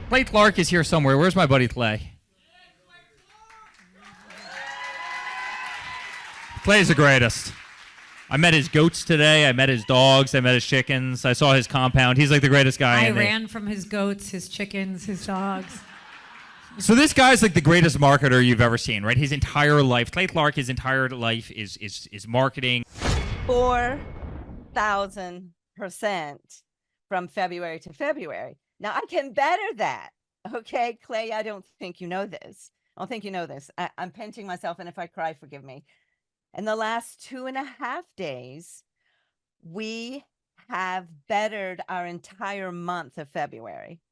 Clay Clark is here somewhere. Where's my buddy Clay? Clay's the greatest. I met his goats today. I met his dogs. I met his chickens. I saw his compound. He's like the greatest guy. I ran from his goats, his chickens, his dogs. So this guy's like the greatest marketer you've ever seen, right? His entire life, Clay Clark, his entire life is marketing. 4,000% from February to February. Now I can better that. Okay, Clay, I don't think you know this. I don't think you know this. I'm pinching myself, and if I cry, forgive me. In the last 2.5 days, we have bettered our entire month of February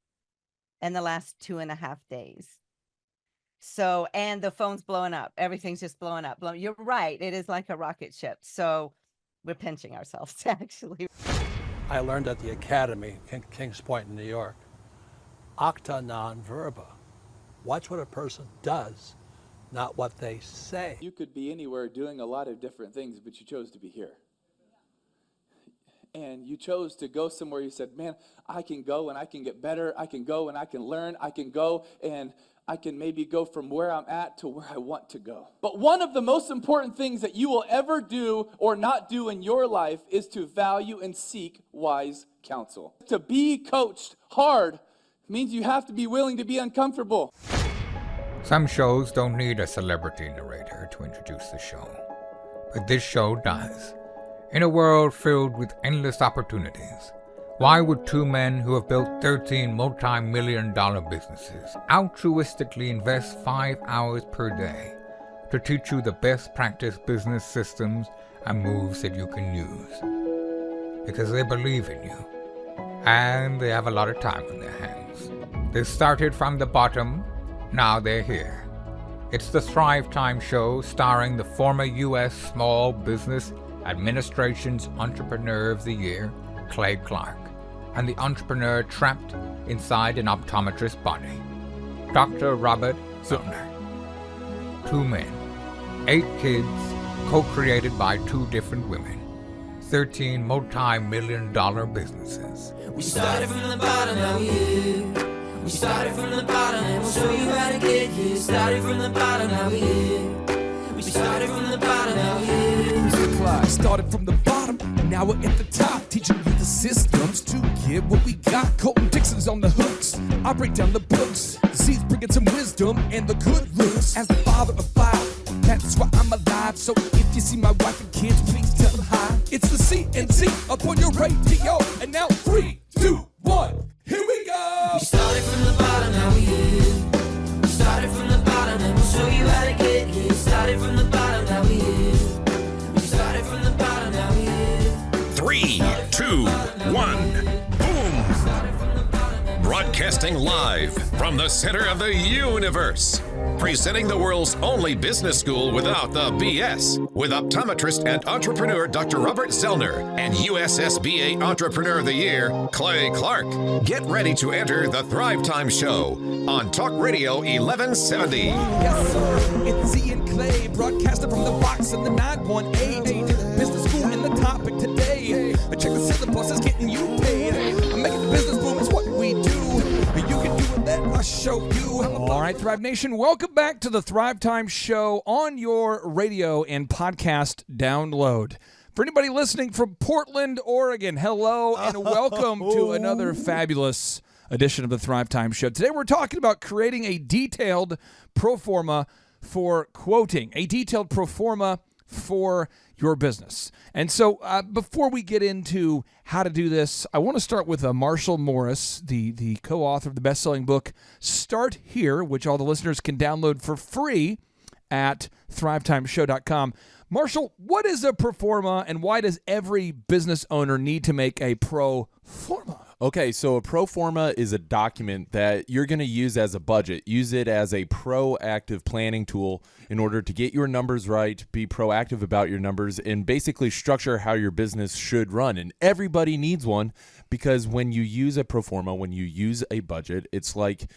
in the last 2.5 days. So, and the phone's blowing up. Everything's just blowing up. You're right. It is like a rocket ship. So we're pinching ourselves, actually. I learned at the Academy, Kings Point in New York, acta non verba. Watch what a person does, not what they say. You could be anywhere doing a lot of different things, but you chose to be here. And you chose to go somewhere. You said, man, I can go and I can get better. I can go and I can learn. I can go and I can maybe go from where I'm at to where I want to go. But one of the most important things that you will ever do or not do in your life is to value and seek wise counsel. To be coached hard means you have to be willing to be uncomfortable. Some shows don't need a celebrity narrator to introduce the show, but this show does. In a world filled with endless opportunities, why would two men who have built 13 multi-million-dollar businesses altruistically invest 5 hours per day to teach you the best practice business systems and moves that you can use? Because they believe in you, and they have a lot of time on their hands. They started from the bottom, now they're here. It's the Thrivetime Show, starring the former U.S. Small Business Administration's Entrepreneur of the Year, Clay Clark, and the entrepreneur trapped inside an optometrist's body, Dr. Robert Zellner. 2 men, 8 kids, co-created by 2 different women, 13 multi-million-dollar businesses. We started from the bottom, now we're here. We started from the bottom, and we'll show you how to get here. Started from the bottom, now we're here. We started from the bottom, now we're here. Started from the bottom, and now we're at the top, teaching you the systems to get what we got. Colton Dixon's on the hooks, I break down the books. Z's bringing some wisdom and the good looks. As the father of 5, that's why I'm alive. So if you see my wife and kids, please tell them hi. It's the CNC up on your radio, and now 3, 2, 1, here we go. We started from the bottom, now we're here. We started from the bottom, and we'll show you how to get here. Started from the bottom, now we're here. We started from the bottom, now we're here. 3, 2, 1, boom! Broadcasting live from the center of the universe. Presenting the world's only business school without the BS. With optometrist and entrepreneur Dr. Robert Zellner and USSBA Entrepreneur of the Year, Clay Clark. Get ready to enter the Thrivetime Show on Talk Radio 1170. Yes, sir. It's Z and Clay, broadcasting from the box in the 918. Business school in the topic today. Check the syllabus, it's getting you paid. Making the business boom is what we do. You can do it, let us show you. All right, Thrive Nation, welcome back to the Thrivetime Show on your radio and podcast download. For anybody listening from Portland, Oregon, hello and welcome to another fabulous edition of the Thrivetime Show. Today we're talking about creating a detailed proforma for quoting, a detailed proforma for your business. And so before we get into how to do this, I want to start with Marshall Morris, the co-author of the best-selling book, Start Here, which all the listeners can download for free at thrivetimeshow.com. Marshall, what is a proforma, and why does every business owner need to make a proforma? Okay, so a proforma is a document that you're going to use as a budget. Use it as a proactive planning tool in order to get your numbers right, be proactive about your numbers, and basically structure how your business should run. And everybody needs one, because when you use a proforma, when you use a budget, it's like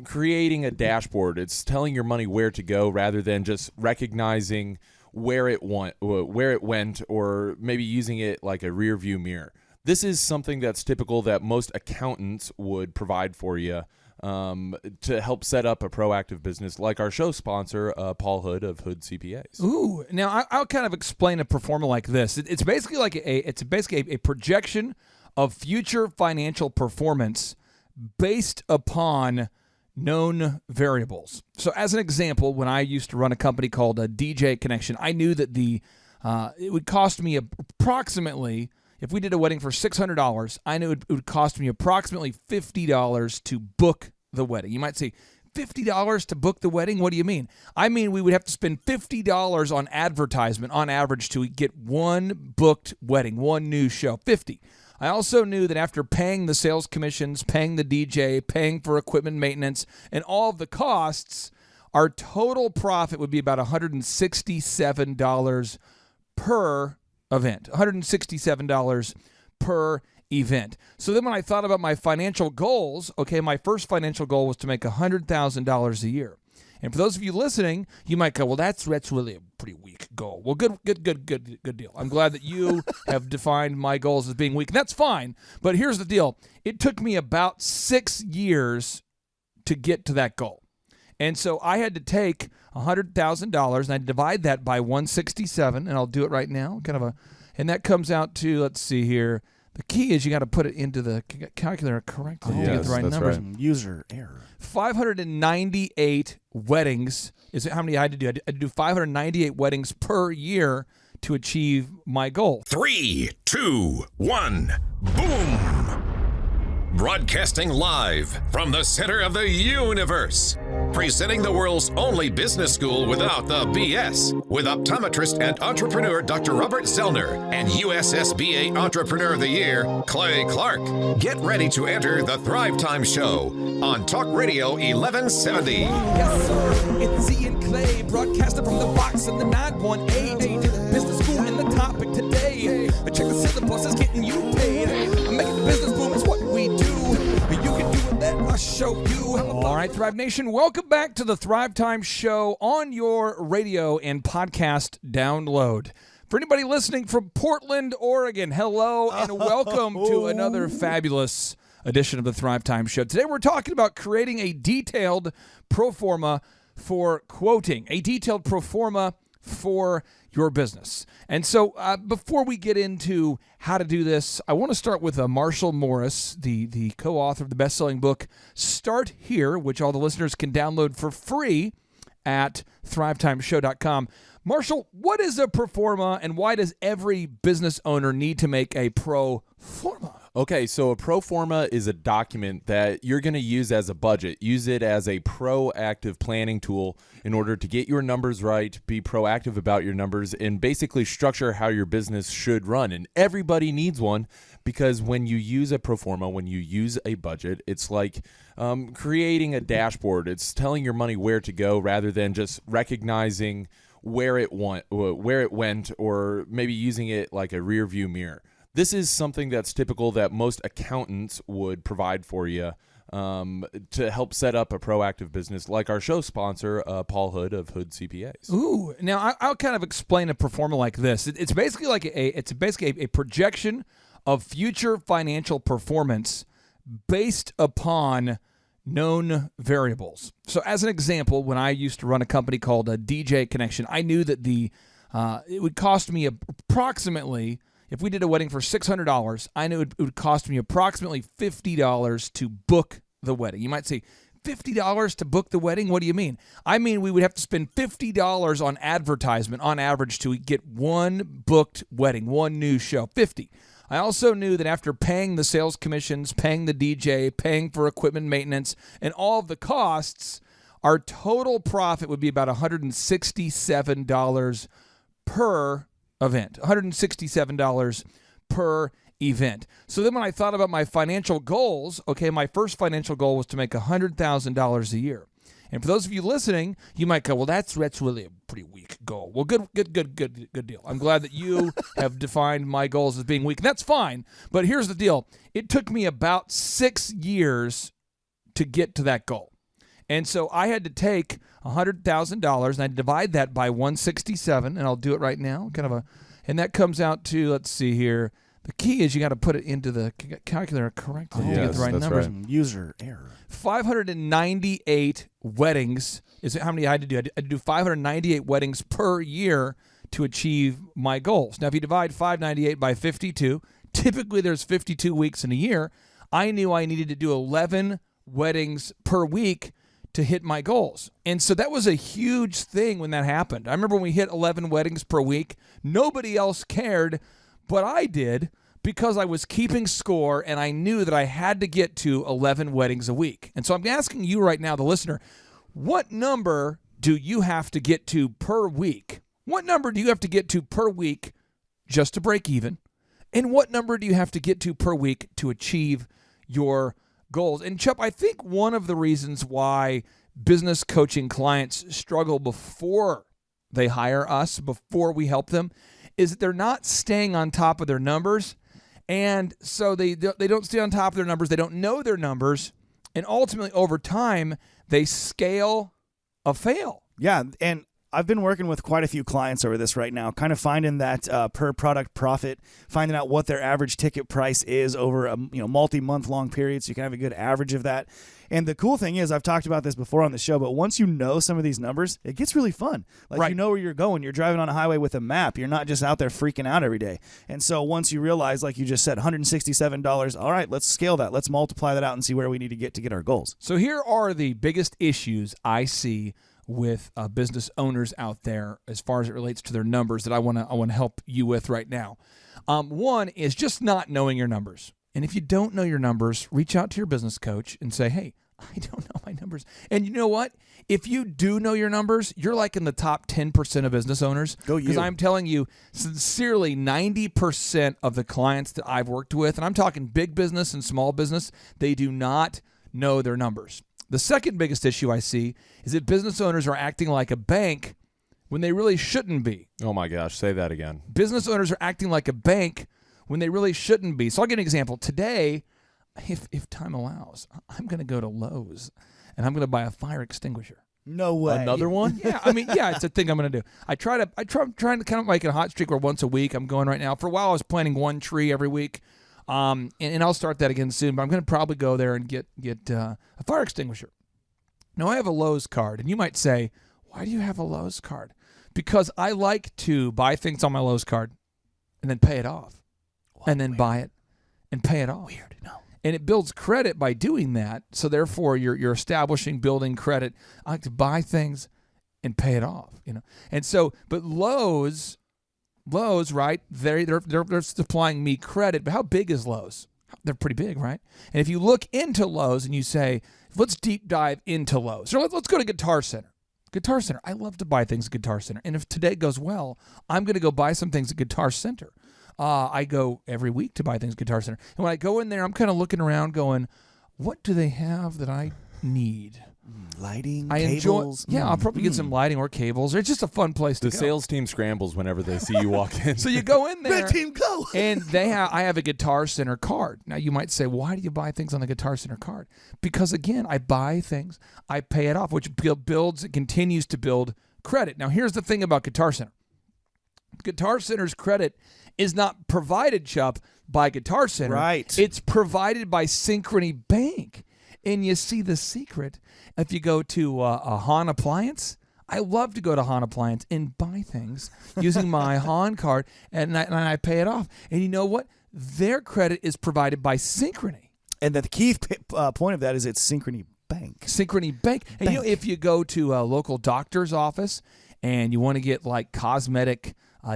creating a dashboard. It's telling your money where to go rather than just recognizing where it went, or maybe using it like a rear view mirror. This is something that's typical that most accountants would provide for you to help set up a proactive business like our show sponsor, Paul Hood of Hood CPAs. Ooh, now I'll kind of explain a Proforma like this. It's basically a projection of future financial performance based upon known variables. So as an example, when I used to run a company called DJ Connection, I knew that it would cost me approximately, if we did a wedding for $600, I knew it would cost me approximately $50 to book the wedding. You might say, $50 to book the wedding? What do you mean? I mean, we would have to spend $50 on advertisement on average to get one booked wedding, one new show, $50. I also knew that after paying the sales commissions, paying the DJ, paying for equipment maintenance, and all of the costs, our total profit would be about $167 per event, $167 per event. So then when I thought about my financial goals, okay, my first financial goal was to make $100,000 a year. And for those of you listening, you might go, well, that's really a pretty weak goal. Well, good deal. I'm glad that you have defined my goals as being weak. And that's fine. But here's the deal. It took me about 6 years to get to that goal. And so I had to take $100,000 and I divide that by 167, and I'll do it right now. And that comes out to, let's see here. The key is you got to put it into the calculator correctly to get the right numbers. Right. User error. 598 weddings is how many I had to do. I had to do 598 weddings per year to achieve my goal. 3, 2, 1, boom! Broadcasting live from the center of the universe. Presenting the world's only business school without the BS. With optometrist and entrepreneur Dr. Robert Zellner and USSBA Entrepreneur of the Year, Clay Clark. Get ready to enter the Thrivetime Show on Talk Radio 1170. Yes, sir. It's Z and Clay, broadcasting from the box in the 918. Business school in the topic today. Check the syllabus, it's getting you paid. Making the business boom is what we do. You can do it, let us show you. All right, Thrive Nation, welcome back to the Thrive Time Show on your radio and podcast download. For anybody listening from Portland, Oregon, hello and welcome to another fabulous edition of the Thrive Time Show. Today we're talking about creating a detailed proforma for quoting, a detailed proforma for your business. And so before we get into how to do this, I want to start with Marshall Morris, the co-author of the best-selling book, Start Here, which all the listeners can download for free at thrivetimeshow.com. Marshall, what is a proforma and why does every business owner need to make a proforma? Okay, so a proforma is a document that you're going to use as a budget. Use it as a proactive planning tool in order to get your numbers right, be proactive about your numbers, and basically structure how your business should run. And everybody needs one because when you use a proforma, when you use a budget, it's like creating a dashboard. It's telling your money where to go rather than just recognizing where it went, or maybe using it like a rear view mirror. This is something that's typical that most accountants would provide for you to help set up a proactive business like our show sponsor, Paul Hood of Hood CPAs. Ooh, now I'll kind of explain a proforma like this. It's basically a projection of future financial performance based upon known variables. So as an example, when I used to run a company called DJ Connection, I knew that it would cost me approximately, if we did a wedding for $600, I knew it would cost me approximately $50 to book the wedding. You might say, $50 to book the wedding? What do you mean? I mean, we would have to spend $50 on advertisement on average to get one booked wedding, one new show, $50. I also knew that after paying the sales commissions, paying the DJ, paying for equipment maintenance, and all of the costs, our total profit would be about $167 per event, $167 per event. So then when I thought about my financial goals, okay, my first financial goal was to make $100,000 a year. And for those of you listening, you might go, well, that's really a pretty weak goal. Well, good deal. I'm glad that you have defined my goals as being weak. And that's fine. But here's the deal. It took me about 6 years to get to that goal. And so I had to take $100,000 and I divide that by 167, and I'll do it right now. And that comes out to, let's see here. The key is you got to put it into the calculator correctly to get the right that's numbers. right. User error. 598 weddings is how many I had to do. I had to do 598 weddings per year to achieve my goals. Now, if you divide 598 by 52, typically there's 52 weeks in a year. I knew I needed to do 11 weddings per week to hit my goals. And so that was a huge thing when that happened. I remember when we hit 11 weddings per week, nobody else cared, but I did, because I was keeping score and I knew that I had to get to 11 weddings a week. And so I'm asking you right now, the listener, what number do you have to get to per week? What number do you have to get to per week just to break even? And what number do you have to get to per week to achieve your goals? And Chup, I think one of the reasons why business coaching clients struggle before they hire us, before we help them, is that they're not staying on top of their numbers. And so they don't stay on top of their numbers. They don't know their numbers. And ultimately, over time, they scale a fail. Yeah, and I've been working with quite a few clients over this right now, kind of finding that per product profit, finding out what their average ticket price is over a multi-month long period, so you can have a good average of that. And the cool thing is, I've talked about this before on the show, but once you know some of these numbers, it gets really fun. Like, right. You know where you're going. You're driving on a highway with a map. You're not just out there freaking out every day. And so once you realize, like you just said, $167, all right, let's scale that. Let's multiply that out and see where we need to get our goals. So here are the biggest issues I see with business owners out there as far as it relates to their numbers that I want to help you with right now. One is just not knowing your numbers. And if you don't know your numbers, reach out to your business coach and say, hey, I don't know my numbers. And you know what? If you do know your numbers, you're like in the top 10% of business owners. Go you. Because I'm telling you, sincerely, 90% of the clients that I've worked with, and I'm talking big business and small business, they do not know their numbers. The second biggest issue I see is that business owners are acting like a bank when they really shouldn't be. Oh my gosh, say that again. Business owners are acting like a bank when they really shouldn't be. So I'll give you an example. Today, if time allows, I'm going to go to Lowe's and I'm going to buy a fire extinguisher. No way. Another one? Yeah, it's a thing I'm going to do. I'm trying to kind of make a hot streak where once a week I'm going right now. For a while I was planting one tree every week. And I'll start that again soon, but I'm going to probably go there and get a fire extinguisher. Now, I have a Lowe's card, and you might say, why do you have a Lowe's card? Because I like to buy things on my Lowe's card and then pay it off, and then buy it and pay it off. Weird, no. And it builds credit by doing that, so therefore you're establishing, building credit. I like to buy things and pay it off, And so, but Lowe's, right? They're supplying me credit, but how big is Lowe's? They're pretty big, right? And if you look into Lowe's and you say, let's deep dive into Lowe's. So let's go to Guitar Center. Guitar Center. I love to buy things at Guitar Center. And if today goes well, I'm going to go buy some things at Guitar Center. I go every week to buy things at Guitar Center. And when I go in there, I'm kind of looking around going, what do they have that I need? Lighting, cables. enjoy. I'll probably get some lighting or cables. It's just a fun place to The go. sales team scrambles whenever they see you walk in. So you go in there. Red team, go! And I have a Guitar Center card. Now you might say, why do you buy things on the Guitar Center card? Because again, I buy things, I pay it off, which continues to build credit. Now here's the thing about Guitar Center. Guitar Center's credit is not provided, Chup, by Guitar Center. Right. It's provided by Synchrony Bank. And you see the secret. If you go to a Han Appliance, I love to go to Han Appliance and buy things using my Han card, and I pay it off. And you know what? Their credit is provided by Synchrony. And the key point of that is it's Synchrony Bank. Synchrony Bank. And if you go to a local doctor's office and you want to get like cosmetic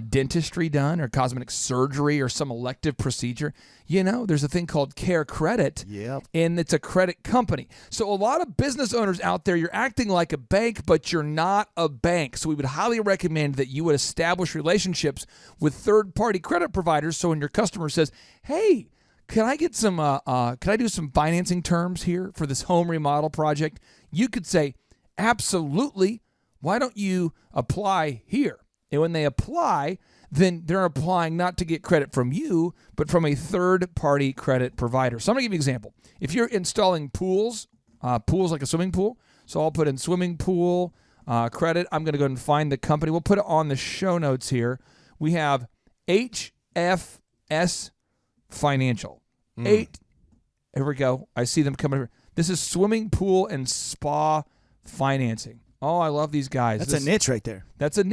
dentistry done or cosmetic surgery or some elective procedure, there's a thing called Care Credit. Yep. And it's a credit company. So a lot of business owners out there, you're acting like a bank, but you're not a bank. So we would highly recommend that you would establish relationships with third-party credit providers. So when your customer says, hey, can I get some, can I do some financing terms here for this home remodel project? You could say, absolutely. Why don't you apply here? And when they apply, then they're applying not to get credit from you, but from a third-party credit provider. So I'm going to give you an example. If you're installing pools like a swimming pool, so I'll put in swimming pool credit. I'm going to go and find the company. We'll put it on the show notes here. We have HFS Financial. 8. Here we go. I see them coming. This is swimming pool and spa financing. Oh, I love these guys. That's a niche right there. That's a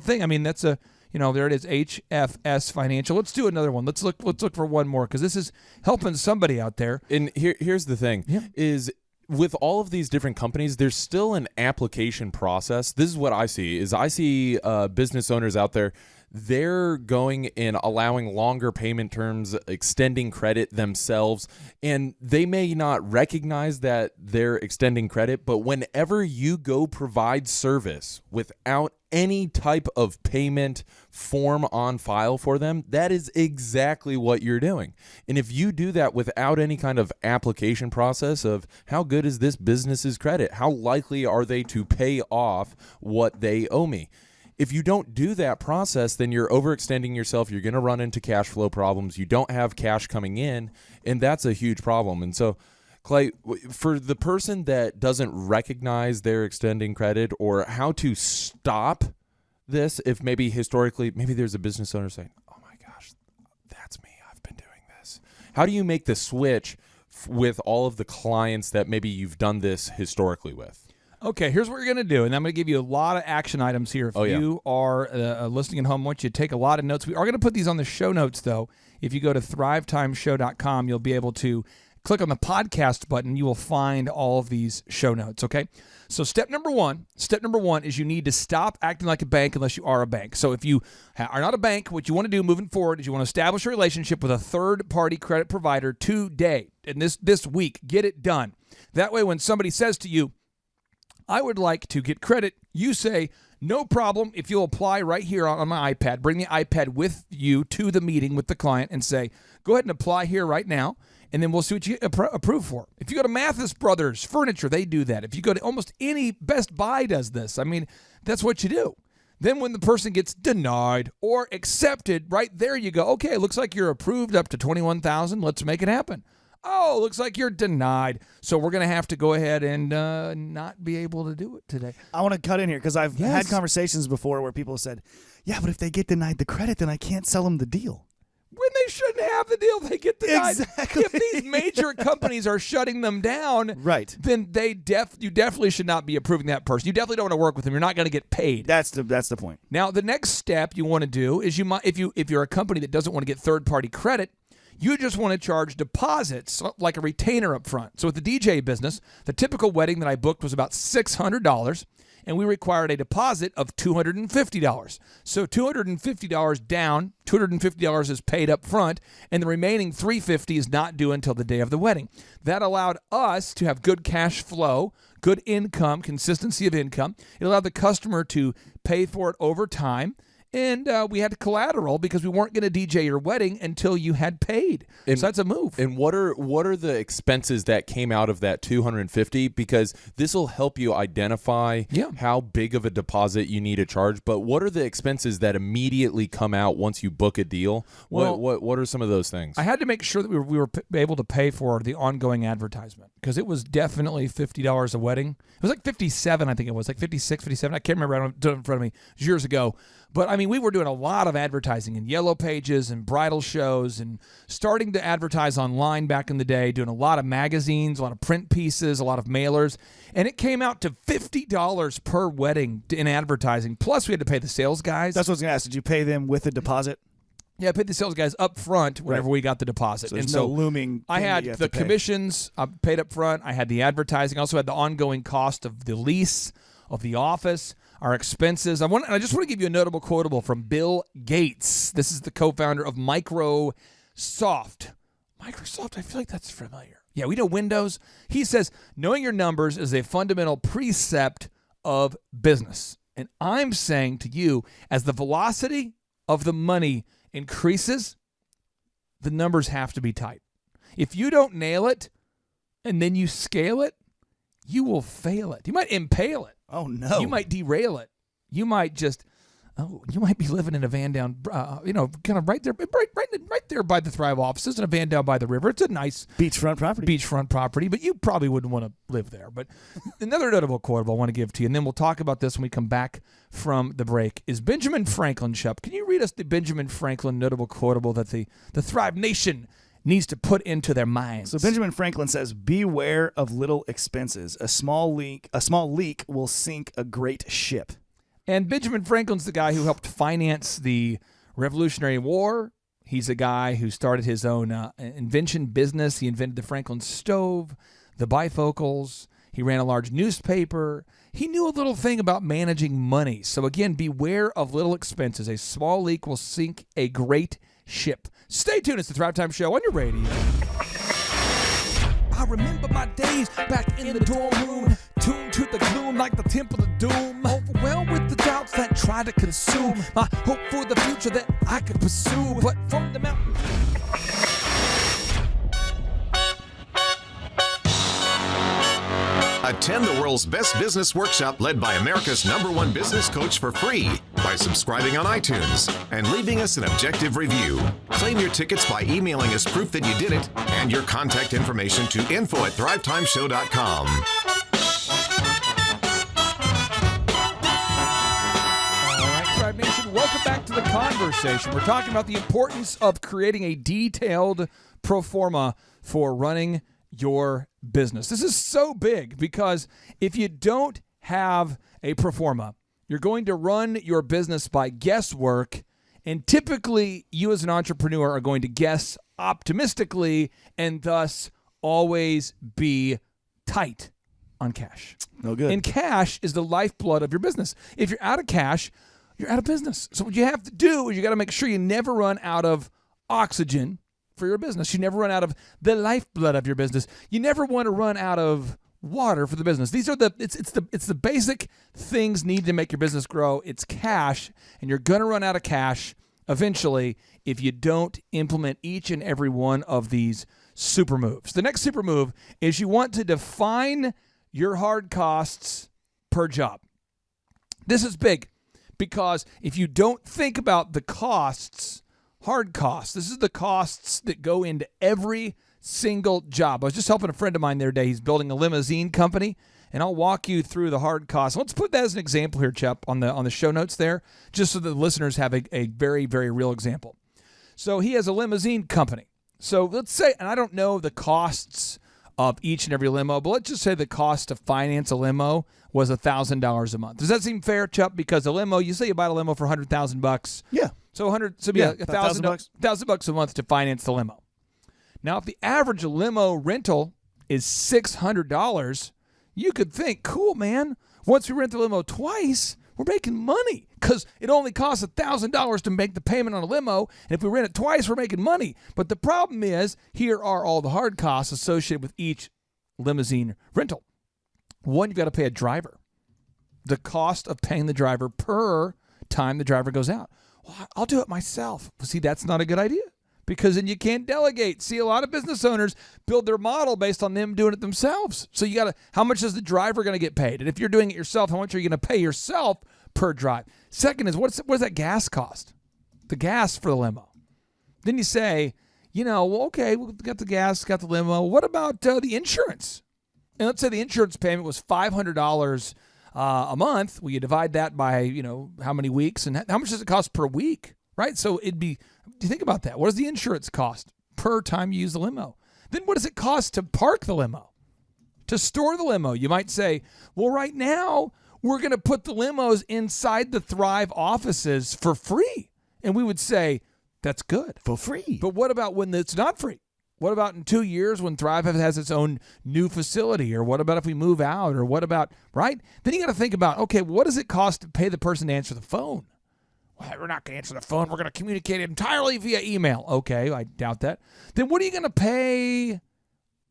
thing. I mean, that's a, there it is, HFS Financial. Let's do another one. Let's look for one more because this is helping somebody out there. And here's the thing is with all of these different companies, there's still an application process. This is what I see business owners out there. They're going and allowing longer payment terms, extending credit themselves, and they may not recognize that they're extending credit, but whenever you go provide service without any type of payment form on file for them, that is exactly what you're doing. And if you do that without any kind of application process of how good is this business's credit, how likely are they to pay off what they owe me? If you don't do that process, then you're overextending yourself. You're going to run into cash flow problems. You don't have cash coming in, and that's a huge problem. And so, Clay, for the person that doesn't recognize their extending credit or how to stop this, if maybe historically, maybe there's a business owner saying, oh my gosh, that's me. I've been doing this. How do you make the switch with all of the clients that maybe you've done this historically with? Okay, here's what you're going to do, and I'm going to give you a lot of action items here. If you are listening at home, I want you to take a lot of notes. We are going to put these on the show notes, though. If you go to thrivetimeshow.com, you'll be able to click on the podcast button. You will find all of these show notes, okay? So step number one is you need to stop acting like a bank unless you are a bank. So if you are not a bank, what you want to do moving forward is you want to establish a relationship with a third-party credit provider today, and this week. Get it done. That way when somebody says to you, I would like to get credit, you say, no problem if you'll apply right here on my iPad. Bring the iPad with you to the meeting with the client and say, go ahead and apply here right now, and then we'll see what you approve for. If you go to Mathis Brothers Furniture, they do that. If you go to almost any, Best Buy does this. I mean, that's what you do. Then when the person gets denied or accepted, right there you go, okay, it looks like you're approved up to $21,000. Let's make it happen. Oh, looks like you're denied. So we're going to have to go ahead and not be able to do it today. I want to cut in here because I've had conversations before where people said, yeah, but if they get denied the credit, then I can't sell them the deal. When they shouldn't have the deal, they get denied. Exactly. If these major companies are shutting them down, right, then you definitely should not be approving that person. You definitely don't want to work with them. You're not going to get paid. That's the point. Now, the next step you want to do is if you're a company that doesn't want to get third-party credit, you just want to charge deposits like a retainer up front. So with the DJ business, the typical wedding that I booked was about $600, and we required a deposit of $250. So $250 down, $250 is paid up front, and the remaining $350 is not due until the day of the wedding. That allowed us to have good cash flow, good income, consistency of income. It allowed the customer to pay for it over time. And we had collateral because we weren't going to DJ your wedding until you had paid. So that's a move. And what are the expenses that came out of that $250? Because this will help you identify how big of a deposit you need to charge. But what are the expenses that immediately come out once you book a deal? Well, what are some of those things? I had to make sure that we were able to pay for the ongoing advertisement because it was definitely $50 a wedding. It was like 57, I think it was, like 56, 57. I can't remember. I don't have it in front of me. It was years ago. But, I mean, we were doing a lot of advertising in Yellow Pages and bridal shows and starting to advertise online back in the day, doing a lot of magazines, a lot of print pieces, a lot of mailers. And it came out to $50 per wedding in advertising. Plus, we had to pay the sales guys. That's what I was going to ask. Did you pay them with a deposit? Yeah, I paid the sales guys up front whenever we got the deposit. So there's no looming I had the commissions paid up front. I had the advertising. I also had the ongoing cost of the lease of the office, our expenses. I just want to give you a notable quotable from Bill Gates. This is the co-founder of Microsoft. Microsoft, I feel like that's familiar. Yeah, we know Windows. He says, knowing your numbers is a fundamental precept of business. And I'm saying to you, as the velocity of the money increases, the numbers have to be tight. If you don't nail it and then you scale it, you will fail it. You might impale it. Oh, no. You might derail it. You might you might be living in a van down, kind of right there by the Thrive offices in a van down by the river. It's a nice beachfront property, but you probably wouldn't want to live there. But another notable quotable I want to give to you, and then we'll talk about this when we come back from the break, is Benjamin Franklin. Shep, can you read us the Benjamin Franklin notable quotable that the Thrive Nation needs to put into their minds. So Benjamin Franklin says, beware of little expenses. A small leak will sink a great ship. And Benjamin Franklin's the guy who helped finance the Revolutionary War. He's a guy who started his own invention business. He invented the Franklin stove, the bifocals. He ran a large newspaper. He knew a little thing about managing money. So again, beware of little expenses. A small leak will sink a great ship. Stay tuned. It's the Thrivetime Show on your radio. I remember my days back in the dorm room, tuned to the gloom like the temple of doom, overwhelmed with the doubts that try to consume my hope for the future that I could pursue. But from the mountain, Attend the world's best business workshop led by America's #1 business coach for free by subscribing on iTunes and leaving us an objective review. Claim your tickets by emailing us proof that you did it and your contact information to info@thrivetimeshow.com. all right, Thrive Nation, welcome back to the conversation. We're talking about the importance of creating a detailed pro forma for running your business. This is so big because if you don't have a pro forma, you're going to run your business by guesswork, and typically you as an entrepreneur are going to guess optimistically and thus always be tight on cash. No good. And cash is the lifeblood of your business. If you're out of cash, you're out of business. So what you have to do is you got to make sure you never run out of oxygen for your business. You never run out of the lifeblood of your business. You never want to run out of water for the business. These are it's the basic things needed to make your business grow. It's cash, and you're going to run out of cash eventually if you don't implement each and every one of these super moves. The next super move is you want to define your hard costs per job. This is big because if you don't think about the costs, hard costs. This is the costs that go into every single job. I was just helping a friend of mine the other day. He's building a limousine company, and I'll walk you through the hard costs. Let's put that as an example here, Chup, on the show notes there, just so that the listeners have a very, very real example. So he has a limousine company. So let's say, and I don't know the costs of each and every limo, but let's just say the cost to finance a limo was $1,000 a month. Does that seem fair, Chup? Because a limo, you say you buy a limo for $100,000. Yeah. So $1,000 a month to finance the limo. Now, if the average limo rental is $600, you could think, cool, man. Once we rent the limo twice, we're making money because it only costs $1,000 to make the payment on a limo, and if we rent it twice, we're making money. But the problem is, here are all the hard costs associated with each limousine rental. One, you've got to pay a driver. The cost of paying the driver per time the driver goes out. Well, I'll do it myself. See, that's not a good idea because then you can't delegate. See, a lot of business owners build their model based on them doing it themselves. So you got to, how much is the driver going to get paid? And if you're doing it yourself, how much are you going to pay yourself per drive? Second is, what does that gas cost? The gas for the limo. Then you say, well, okay, we got the gas, got the limo. What about the insurance? And let's say the insurance payment was $500 a month. Well, you divide that by, how many weeks and how much does it cost per week, right? So do you think about that? What does the insurance cost per time you use the limo? Then what does it cost to park the limo, to store the limo? You might say, well, right now we're going to put the limos inside the Thrive offices for free. And we would say, that's good. For free. But what about when it's not free? What about in 2 years when Thrive has its own new facility? Or what about if we move out? Or what about, right? Then you got to think about, okay, what does it cost to pay the person to answer the phone? Well, we're not going to answer the phone. We're going to communicate entirely via email. Okay, I doubt that. Then what are you going to pay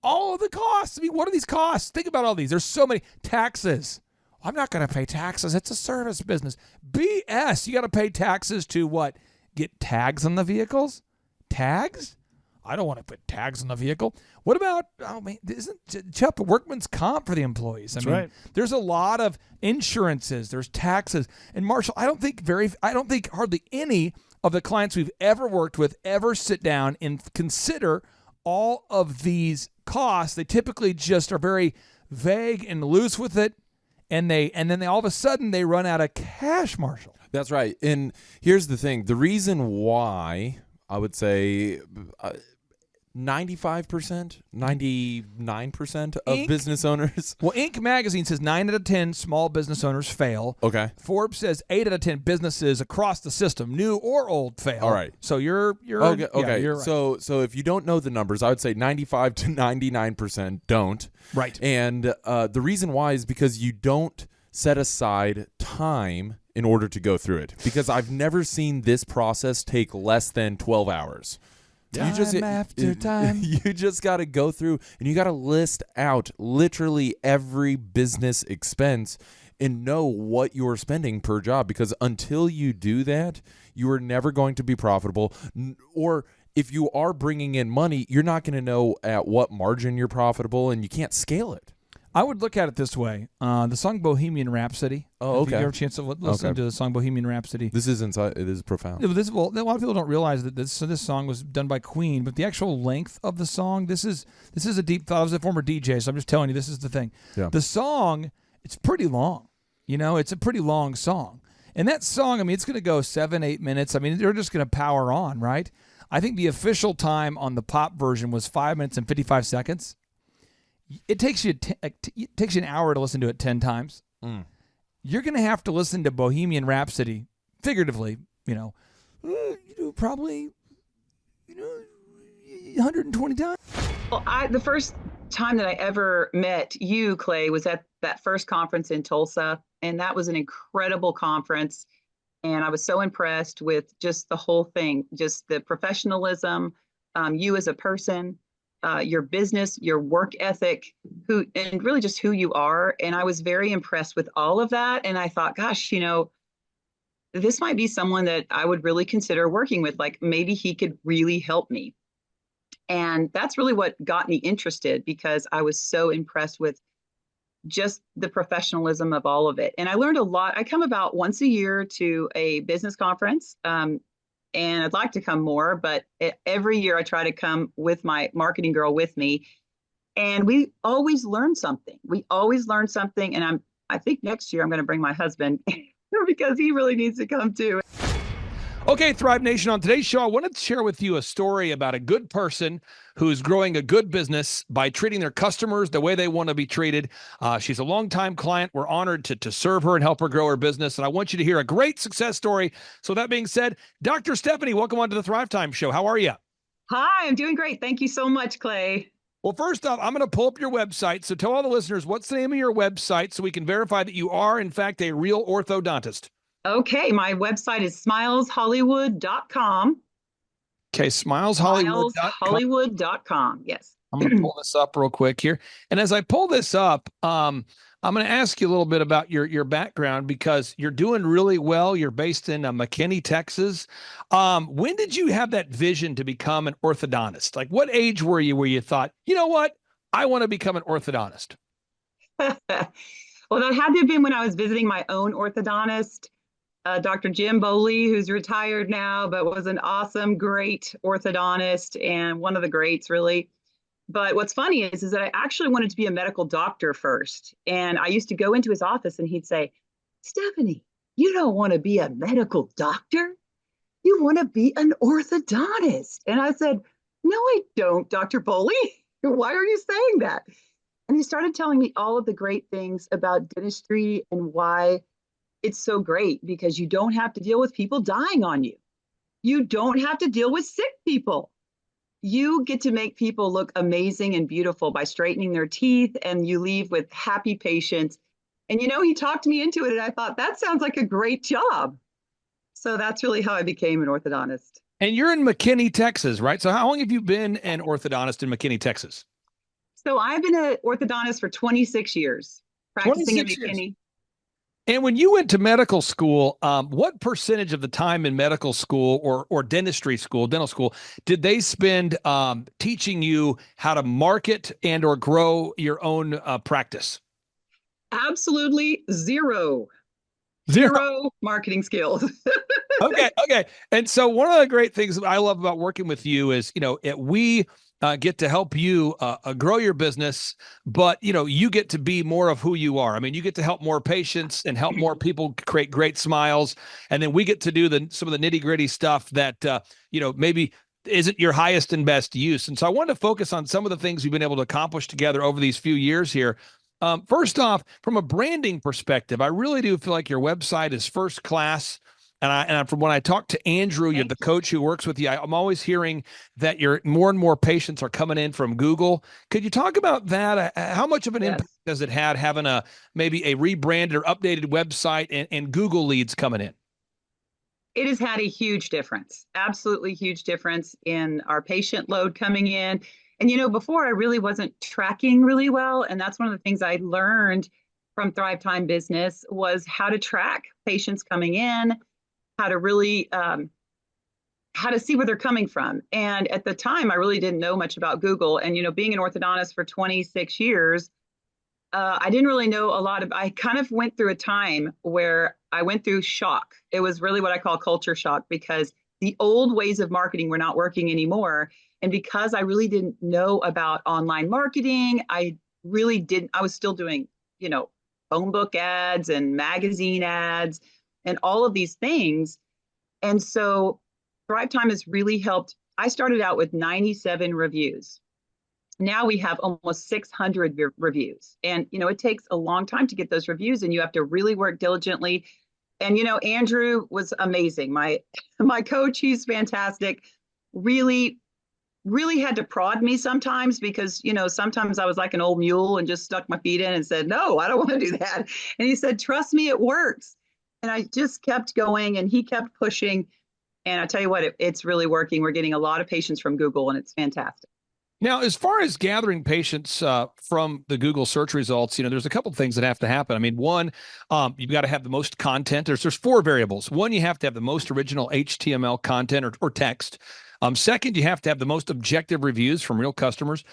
all of the costs? I mean, what are these costs? Think about all these. There's so many. Taxes. I'm not going to pay taxes. It's a service business. BS. You got to pay taxes to what? Get tags on the vehicles? Tags? I don't want to put tags on the vehicle. What about, isn't Chup a workman's comp for the employees? I mean, right. There's a lot of insurances, there's taxes. And Marshall, I don't think hardly any of the clients we've ever worked with ever sit down and consider all of these costs. They typically just are very vague and loose with it. And then they all of a sudden they run out of cash, Marshall. That's right. And here's the thing. The reason why I would say 95%, 99% of Inc. business owners. Well, Inc. magazine says 9 out of 10 small business owners fail. Okay. Forbes says 8 out of 10 businesses across the system, new or old, fail. All right. So you're Okay. yeah, you're right. So if you don't know the numbers, I would say 95 to 99% don't. Right. And the reason why is because you don't set aside time in order to go through it. Because I've never seen this process take less than 12 hours. Time after time. You just got to go through and you got to list out literally every business expense and know what you're spending per job, because until you do that, you are never going to be profitable. Or if you are bringing in money, you're not going to know at what margin you're profitable, and you can't scale it. I would look at it this way. The song Bohemian Rhapsody. Oh, okay. If you ever a chance to listen to the song Bohemian Rhapsody. This is inside. It is profound. A lot of people don't realize that this song was done by Queen, but the actual length of the song, this is a deep thought. I was a former DJ, so I'm just telling you, this is the thing. Yeah. The song, it's pretty long. It's a pretty long song. And that song, I mean, it's going to go 7-8 minutes. I mean, they're just going to power on, right? I think the official time on the pop version was 5 minutes and 55 seconds. It takes you an hour to listen to it 10 times. You're going to have to listen to Bohemian Rhapsody, figuratively, probably 120 times. Well, the first time that I ever met you, Clay, was at that first conference in Tulsa, and that was an incredible conference. And I was so impressed with just the whole thing, just the professionalism, you as a person, your business, your work ethic, and really just who you are. And I was very impressed with all of that. And I thought, gosh, this might be someone that I would really consider working with. Like maybe he could really help me. And that's really what got me interested, because I was so impressed with just the professionalism of all of it. And I learned a lot. I come about once a year to a business conference. And I'd like to come more, but every year I try to come with my marketing girl with me. And we always learn something. And I think next year I'm going to bring my husband because he really needs to come too. Okay, Thrive Nation, on today's show, I wanted to share with you a story about a good person who's growing a good business by treating their customers the way they want to be treated. She's a longtime client. We're honored to serve her and help her grow her business. And I want you to hear a great success story. So that being said, Dr. Stephanie, welcome onto the Thrivetime show. How are you? Hi, I'm doing great. Thank you so much, Clay. Well, first off, I'm going to pull up your website. So tell all the listeners, what's the name of your website so we can verify that you are, in fact, a real orthodontist? Okay, my website is smileshollywood.com. Okay, smileshollywood.com. Smileshollywood.com, yes. I'm going to pull this up real quick here. And as I pull this up, I'm going to ask you a little bit about your background, because you're doing really well. You're based in McKinney, Texas. When did you have that vision to become an orthodontist? Like, what age were you where you thought, you know what, I want to become an orthodontist? Well, that had to have been when I was visiting my own orthodontist. Dr. Jim Bowley, who's retired now, but was an awesome, great orthodontist and one of the greats, really. But what's funny is that I actually wanted to be a medical doctor first. And I used to go into his office and he'd say, Stephanie, you don't want to be a medical doctor. You want to be an orthodontist. And I said, no, I don't, Dr. Bowley. Why are you saying that? And he started telling me all of the great things about dentistry and why it's so great, because you don't have to deal with people dying on you. You don't have to deal with sick people. You get to make people look amazing and beautiful by straightening their teeth, and you leave with happy patients. And, he talked me into it, and I thought, that sounds like a great job. So that's really how I became an orthodontist. And you're in McKinney, Texas, right? So how long have you been an orthodontist in McKinney, Texas? So I've been an orthodontist for 26 years, practicing in McKinney. And when you went to medical school, what percentage of the time in medical school or dental school, did they spend teaching you how to market and or grow your own practice? Absolutely zero marketing skills. Okay. And so one of the great things that I love about working with you is, we get to help you grow your business, but you get to be more of who you are. I mean, you get to help more patients and help more people create great smiles, and then we get to do some of the nitty gritty stuff that maybe isn't your highest and best use. And so I wanted to focus on some of the things we've been able to accomplish together over these few years here. First off, from a branding perspective, I really do feel like your website is first class. And from when I talk to Andrew, you're the coach who works with you, I'm always hearing that more and more patients are coming in from Google. Could you talk about that? How much of an impact does it have having maybe a rebranded or updated website and Google leads coming in? It has had a huge difference, absolutely huge difference in our patient load coming in. And, before I really wasn't tracking really well. And that's one of the things I learned from Thrivetime Business was how to track patients coming in, how to really, how to see where they're coming from. And at the time, I really didn't know much about Google. And, being an orthodontist for 26 years, I didn't really know a lot I kind of went through a time where I went through shock. It was really what I call culture shock because the old ways of marketing were not working anymore. And because I really didn't know about online marketing, I was still doing, phone book ads and magazine ads and all of these things. And so Thrivetime has really helped. I started out with 97 reviews. Now we have almost 600 reviews. And, it takes a long time to get those reviews and you have to really work diligently. And, Andrew was amazing. My coach, he's fantastic. Really, really had to prod me sometimes because, sometimes I was like an old mule and just stuck my feet in and said, no, I don't want to do that. And he said, trust me, it works. And I just kept going and he kept pushing. And I tell you what, it's really working. We're getting a lot of patients from Google and it's fantastic. Now, as far as gathering patients from the Google search results, there's a couple of things that have to happen. I mean, one, you've got to have the most content. There's 4 variables. One, you have to have the most original HTML content or text. Second, you have to have the most objective reviews from real customers.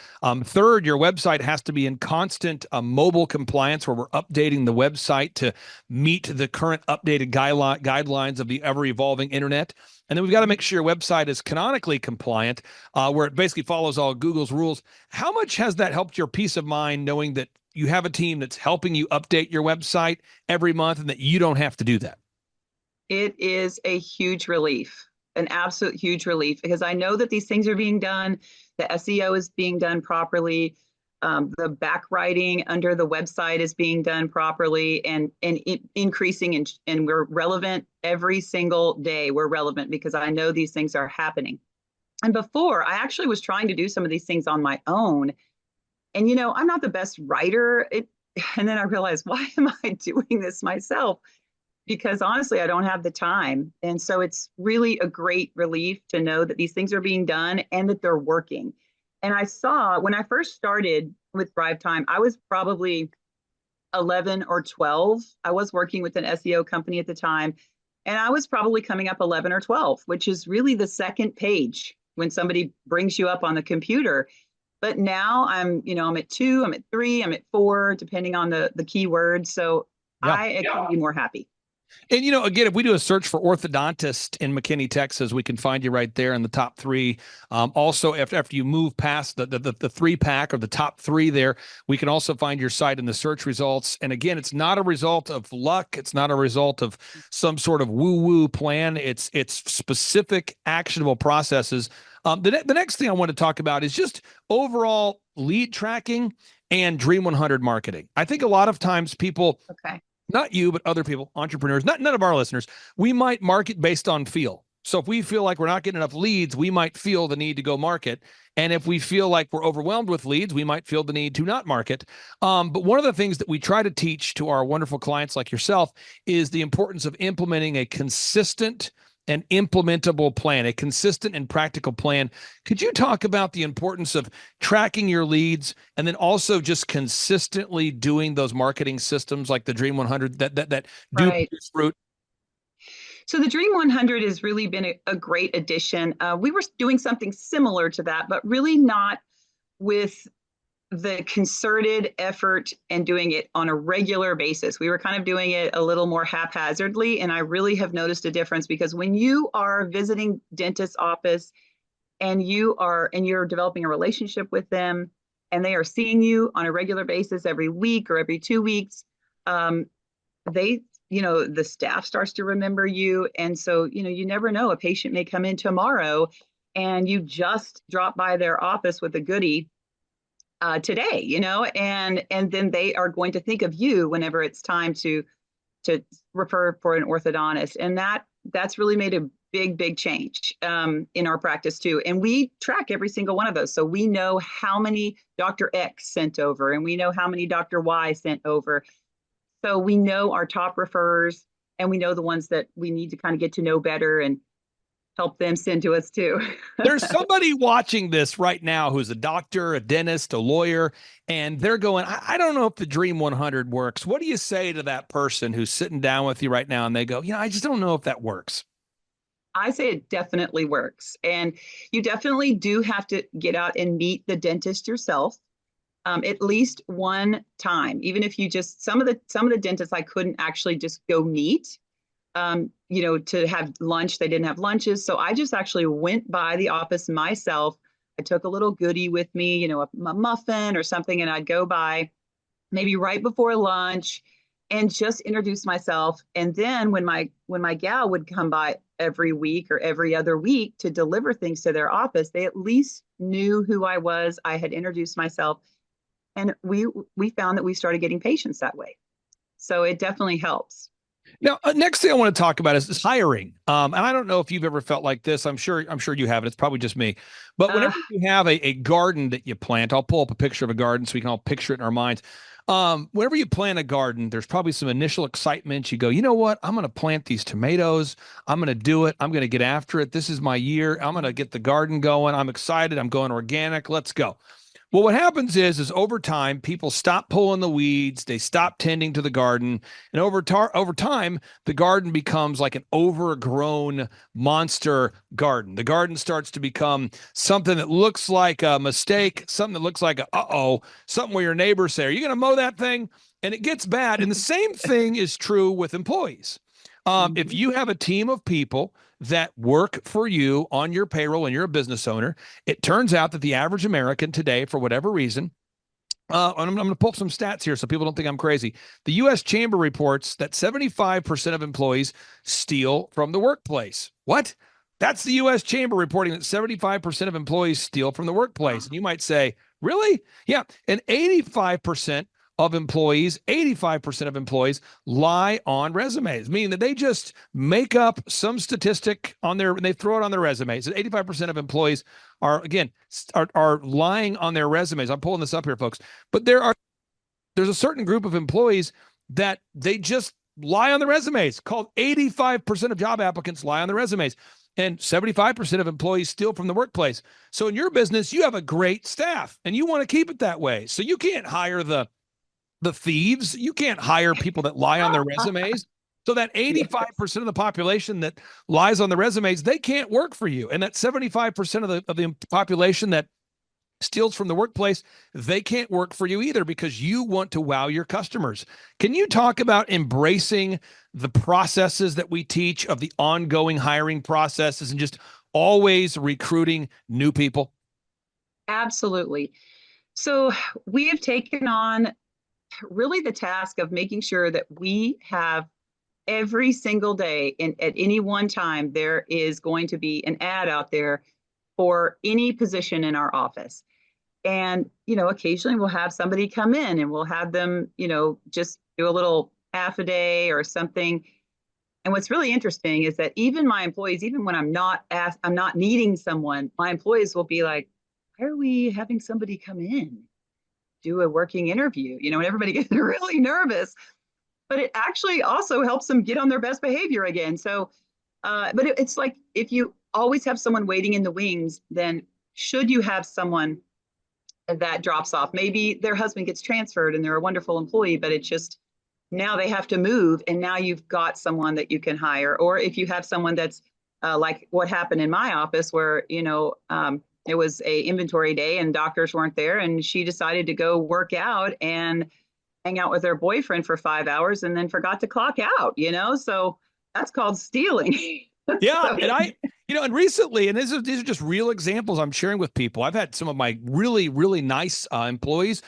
Third, your website has to be in constant mobile compliance where we're updating the website to meet the current updated guidelines of the ever-evolving internet. And then we've got to make sure your website is canonically compliant, where it basically follows all Google's rules. How much has that helped your peace of mind knowing that you have a team that's helping you update your website every month and that you don't have to do that? It is a huge relief, an absolute huge relief, because I know that these things are being done. The SEO is being done properly. The backwriting under the website is being done properly and increasing, and we're relevant every single day. We're relevant because I know these things are happening. And before, I actually was trying to do some of these things on my own. And, I'm not the best writer. And then I realized, why am I doing this myself? Because honestly, I don't have the time. And so it's really a great relief to know that these things are being done and that they're working. And I saw when I first started with Thrivetime, I was probably 11 or 12. I was working with an SEO company at the time, and I was probably coming up 11 or 12, which is really the second page when somebody brings you up on the computer. But now I'm at 2, I'm at 3, I'm at 4, depending on the keywords. So I couldn't be more happy. And, again, if we do a search for orthodontist in McKinney, Texas, we can find you right there in the top 3. Also, after you move past the 3-pack or the top 3 there, we can also find your site in the search results. And again, it's not a result of luck. It's not a result of some sort of woo-woo plan. It's specific actionable processes. The next thing I want to talk about is just overall lead tracking and Dream 100 marketing. I think a lot of times people... Okay. Not you, but other people, entrepreneurs, none of our listeners, we might market based on feel. So if we feel like we're not getting enough leads, we might feel the need to go market. And if we feel like we're overwhelmed with leads, we might feel the need to not market. But one of the things that we try to teach to our wonderful clients like yourself is the importance of implementing a consistent and implementable plan, a consistent and practical plan. Could you talk about the importance of tracking your leads and then also just consistently doing those marketing systems like the Dream 100 that do produce fruit? So the Dream 100 has really been a great addition. We were doing something similar to that, but really not with the concerted effort and doing it on a regular basis. We were kind of doing it a little more haphazardly. And I really have noticed a difference because when you are visiting dentist's office and you're developing a relationship with them and they are seeing you on a regular basis every week or every 2 weeks, the staff starts to remember you. And so, you never know, a patient may come in tomorrow and you just drop by their office with a goodie today, and then they are going to think of you whenever it's time to refer for an orthodontist. And that's really made a big change in our practice too. And we track every single one of those. So we know how many Dr. X sent over, and we know how many Dr. Y sent over. So we know our top referrers, and we know the ones that we need to kind of get to know better and help them send to us too. There's somebody watching this right now who's a doctor, a dentist, a lawyer, and they're going, I don't know if the Dream 100 works. What do you say to that person who's sitting down with you right now and they go, I just don't know if that works? I say it definitely works. And you definitely do have to get out and meet the dentist yourself at least one time. Even if you just, some of the dentists I couldn't actually just go meet. To have lunch. They didn't have lunches. So I just actually went by the office myself. I took a little goodie with me, a muffin or something, and I'd go by maybe right before lunch and just introduce myself. And then when my gal would come by every week or every other week to deliver things to their office, they at least knew who I was. I had introduced myself, and we found that we started getting patients that way. So it definitely helps. Now, next thing I want to talk about is hiring. And I don't know if you've ever felt like this. I'm sure you haven't. It's probably just me. But whenever you have a garden that you plant, I'll pull up a picture of a garden so we can all picture it in our minds. Whenever you plant a garden, there's probably some initial excitement. You go, you know what? I'm going to plant these tomatoes. I'm going to do it. I'm going to get after it. This is my year. I'm going to get the garden going. I'm excited. I'm going organic. Let's go. Well, what happens is over time, people stop pulling the weeds. They stop tending to the garden. And over time, the garden becomes like an overgrown monster garden. The garden starts to become something that looks like a mistake, something that looks like something where your neighbors say, are you going to mow that thing? And it gets bad. And the same thing is true with employees. If you have a team of people that work for you on your payroll and you're a business owner, it turns out that the average American today, for whatever reason, and I'm going to pull up some stats here so people don't think I'm crazy. The U.S. Chamber reports that 75% of employees steal from the workplace. What? That's the U.S. Chamber reporting that 75% of employees steal from the workplace. And you might say, really? Yeah. And 85% of employees lie on resumes, meaning that they just make up some statistic and they throw it on their resumes. And 85% of employees are lying on their resumes. I'm pulling this up here, folks. But there's a certain group of employees that they just lie on the resumes, called 85% of job applicants lie on the resumes. And 75% of employees steal from the workplace. So in your business, you have a great staff and you want to keep it that way. So you can't hire the thieves. You can't hire people that lie on their resumes. So that 85% of the population that lies on the resumes, they can't work for you. And that 75% of the population that steals from the workplace, they can't work for you either because you want to wow your customers. Can you talk about embracing the processes that we teach of the ongoing hiring processes and just always recruiting new people? Absolutely. So we have taken on really the task of making sure that we have every single day and at any one time, there is going to be an ad out there for any position in our office. And, occasionally we'll have somebody come in and we'll have them, just do a little half a day or something. And what's really interesting is that even my employees, even when I'm not needing someone, my employees will be like, why are we having somebody come in? Do a working interview, and everybody gets really nervous, but it actually also helps them get on their best behavior again. So, but it's like, if you always have someone waiting in the wings, then should you have someone that drops off, maybe their husband gets transferred and they're a wonderful employee, but it's just, now they have to move and now you've got someone that you can hire. Or if you have someone that's like what happened in my office where, it was a inventory day and doctors weren't there and she decided to go work out and hang out with her boyfriend for 5 hours and then forgot to clock out, so that's called stealing. Yeah. So, And And recently, and these are just real examples I'm sharing with people. I've had some of my really, really nice employees.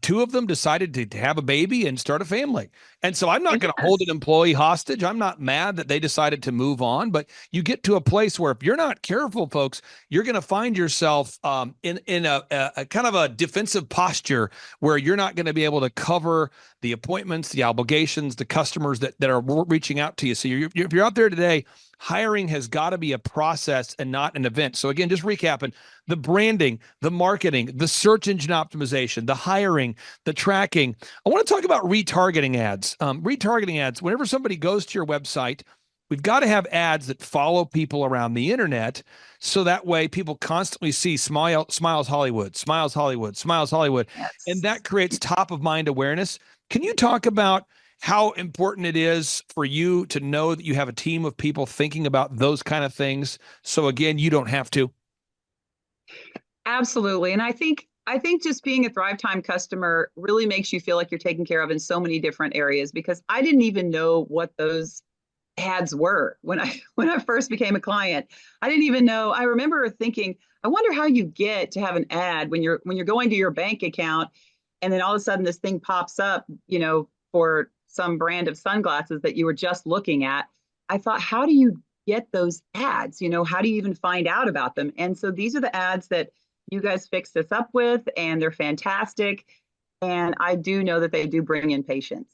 Two of them decided to have a baby and start a family. And so I'm not going to hold an employee hostage. I'm not mad that they decided to move on, but you get to a place where if you're not careful, folks, you're going to find yourself in a kind of a defensive posture where you're not going to be able to cover the appointments, the obligations, the customers that are reaching out to you. So if you're out there today, hiring has got to be a process and not an event. So again, just recapping: the branding, the marketing, the search engine optimization, the hiring, the tracking. I want to talk about retargeting ads. Retargeting ads, whenever somebody goes to your website, we've got to have ads that follow people around the internet. So that way people constantly see Smiles Hollywood, Smiles Hollywood, Smiles Hollywood. Yes. And that creates top of mind awareness. Can you talk about how important it is for you to know that you have a team of people thinking about those kind of things? So again, you don't have to. Absolutely. And I think just being a Thrivetime customer really makes you feel like you're taken care of in so many different areas, because I didn't even know what those ads were when I first became a client. I didn't even know. I remember thinking, I wonder how you get to have an ad when you're going to your bank account, and then all of a sudden this thing pops up, for some brand of sunglasses that you were just looking at. I thought, how do you get those ads? How do you even find out about them? And so these are the ads that you guys fixed this up with, and they're fantastic. And I do know that they do bring in patients.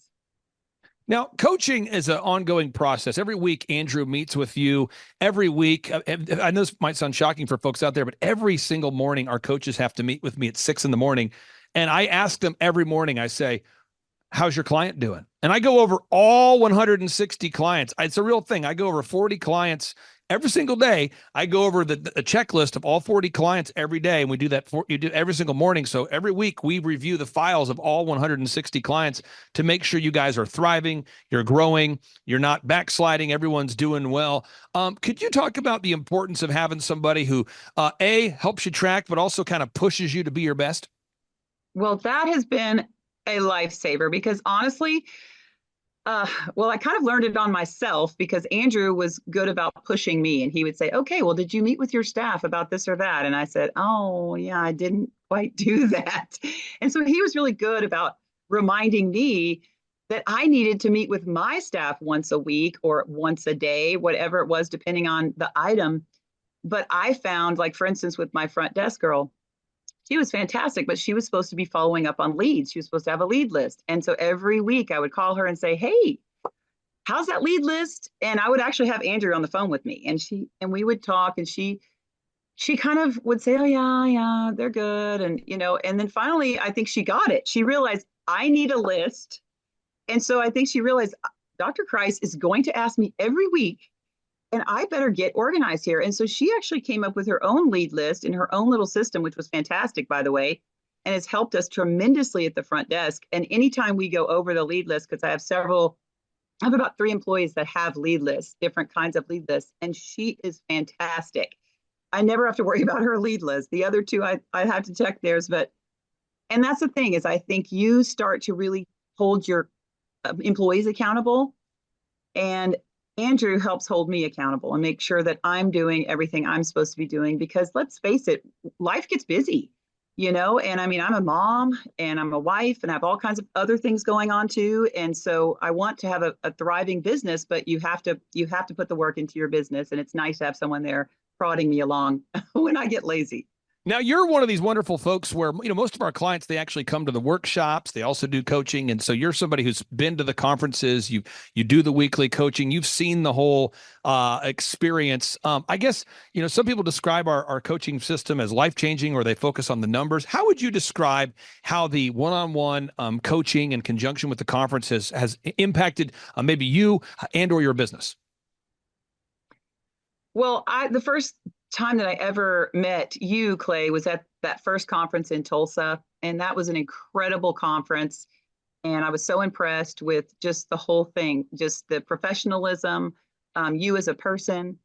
Now, coaching is an ongoing process. Every week, Andrew meets with you. Every week, I know this might sound shocking for folks out there, but every single morning, our coaches have to meet with me at 6 a.m. And I ask them every morning, I say, how's your client doing? And I go over all 160 clients. It's a real thing. I go over 40 clients every single day. I go over the checklist of all 40 clients every day. And we do that you do every single morning. So every week we review the files of all 160 clients to make sure you guys are thriving, you're growing, you're not backsliding, everyone's doing well. Could you talk about the importance of having somebody who, helps you track, but also kind of pushes you to be your best? Well, that has been a lifesaver, because honestly, I kind of learned it on myself, because Andrew was good about pushing me, and he would say, okay, well, did you meet with your staff about this or that? And I said, oh yeah, I didn't quite do that. And so he was really good about reminding me that I needed to meet with my staff once a week or once a day, whatever it was, depending on the item. But I found, like, for instance, with my front desk girl, she was fantastic, but she was supposed to be following up on leads. She was supposed to have a lead list. And so every week I would call her and say, hey, how's that lead list? And I would actually have Andrew on the phone with me, and we would talk, and she kind of would say, oh yeah, they're good. And, and then finally, I think she got it. She realized I need a list. And so I think she realized Dr. Kreis is going to ask me every week, and I better get organized here. And so she actually came up with her own lead list in her own little system, which was fantastic, by the way, and has helped us tremendously at the front desk. And anytime we go over the lead list, because I have about 3 employees that have lead lists, different kinds of lead lists, and she is fantastic. I never have to worry about her lead list. The other 2, I have to check theirs. And that's the thing, is I think you start to really hold your employees accountable, and Andrew helps hold me accountable and make sure that I'm doing everything I'm supposed to be doing, because let's face it, life gets busy, and I mean, I'm a mom and I'm a wife and I have all kinds of other things going on too. And so I want to have a thriving business, but you have to put the work into your business. And it's nice to have someone there prodding me along when I get lazy. Now, you're one of these wonderful folks where, most of our clients, they actually come to the workshops. They also do coaching. And so you're somebody who's been to the conferences. You do the weekly coaching. You've seen the whole experience. I guess, some people describe our coaching system as life-changing, or they focus on the numbers. How would you describe how the one-on-one coaching in conjunction with the conferences has impacted maybe you and or your business? Well, the first time that I ever met you, Clay, was at that first conference in Tulsa. And that was an incredible conference. And I was so impressed with just the whole thing, just the professionalism, you as a person,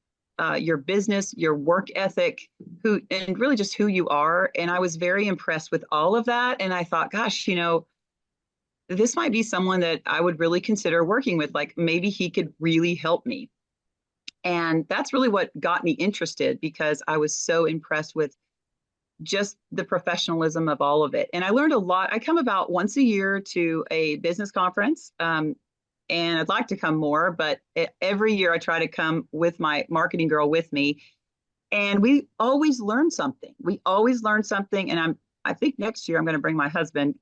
your business, your work ethic, and really just who you are. And I was very impressed with all of that. And I thought, gosh, this might be someone that I would really consider working with. Like, maybe he could really help me. And that's really what got me interested, because I was so impressed with just the professionalism of all of it. And I learned a lot. I come about once a year to a business conference, and I'd like to come more, but every year I try to come with my marketing girl with me. And we always learn something. And I think next year I'm going to bring my husband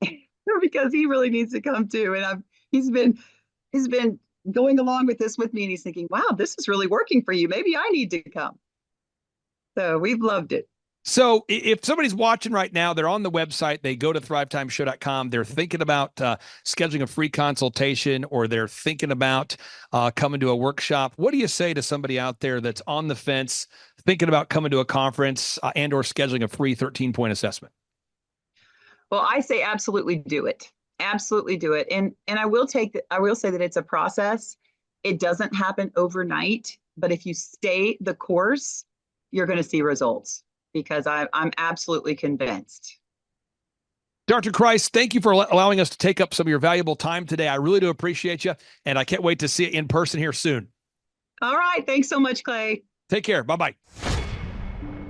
because he really needs to come too. And he's been going along with this with me, and he's thinking, wow, this is really working for you. Maybe I need to come. So we've loved it. So if somebody's watching right now, they're on the website, they go to thrivetimeshow.com, they're thinking about scheduling a free consultation, or they're thinking about coming to a workshop. What do you say to somebody out there that's on the fence, thinking about coming to a conference and or scheduling a free 13-point assessment? Well, I say absolutely do it. Absolutely do it. And I will say that it's a process. It doesn't happen overnight, but if you stay the course, you're going to see results, because I'm absolutely convinced. Dr. Christ, thank you for allowing us to take up some of your valuable time today. I really do appreciate you, and I can't wait to see you in person here soon. All right. Thanks so much, Clay. Take care. Bye-bye.